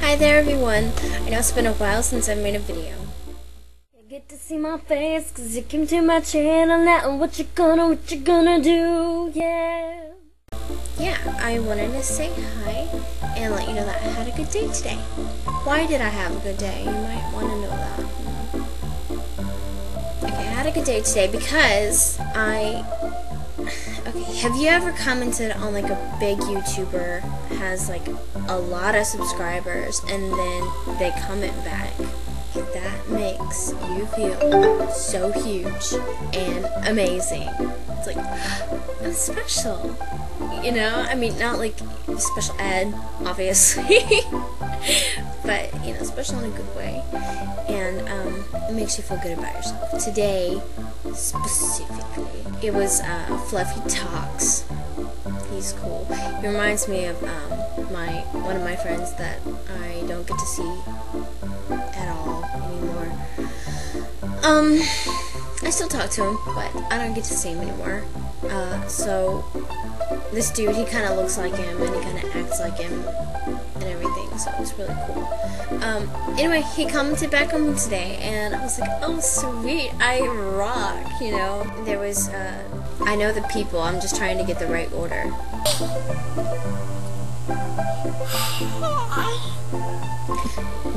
Hi there everyone. I know it's been a while since I made a video. You get to see my face cause you came to my channel now. What you gonna do, yeah. Yeah, I wanted to say hi and let you know that I had a good day today. Why did I have a good day? You might want to know that. Okay, I had a good day today because okay, have you ever commented on like a big YouTuber has like a lot of subscribers and then they comment back? That makes you feel so huge and amazing. It's like, I'm special. You know, I mean, not like special ed, obviously, but, you know, special in a good way. And it makes you feel good about yourself. Today, specifically, it was Fluffy Talks. He's cool. He reminds me of one of my friends that I don't get to see at all anymore. I still talk to him, but I don't get to see him anymore. So this dude, he kind of looks like him and he kind of acts like him and everything, so it's really cool. Anyway, he commented back on me today and I was like, oh sweet, I rock, you know. There was, I know the people, I'm just trying to get the right order.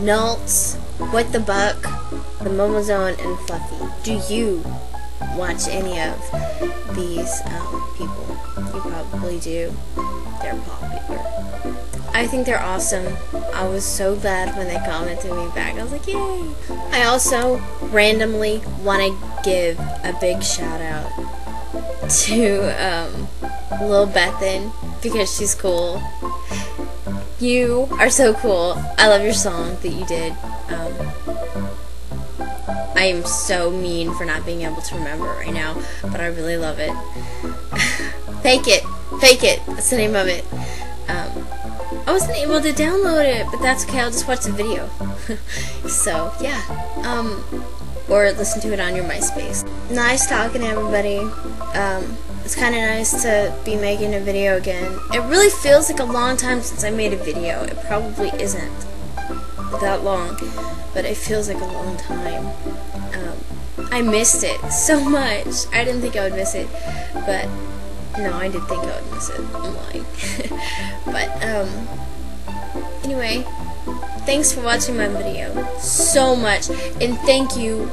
Nults, What the Buck, the Momozone, and Fluffy. Do you watch any of these people? You probably do. They're popular. I think they're awesome. I was so glad when they commented me back. I was like, yay! I also randomly want to give a big shout out to Lil Bethan because she's cool. You are so cool. I love your song that you did. I am so mean for not being able to remember it right now, but I really love it. Fake It. Fake It. That's the name of it. I wasn't able to download it, but that's okay. I'll just watch the video. So, yeah. Or listen to it on your MySpace. Nice talking to everybody. It's kind of nice to be making a video again. It really feels like a long time since I made a video. It probably isn't that long, but it feels like a long time. I missed it so much. I didn't think I would miss it, but no, I did think I would miss it. I'm lying. But anyway, thanks for watching my video so much, and thank you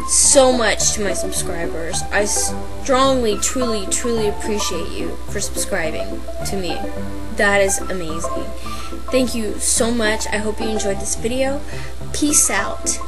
so much to my subscribers. I strongly, truly appreciate you for subscribing to me. That is amazing. Thank you so much. I hope you enjoyed this video. Peace out.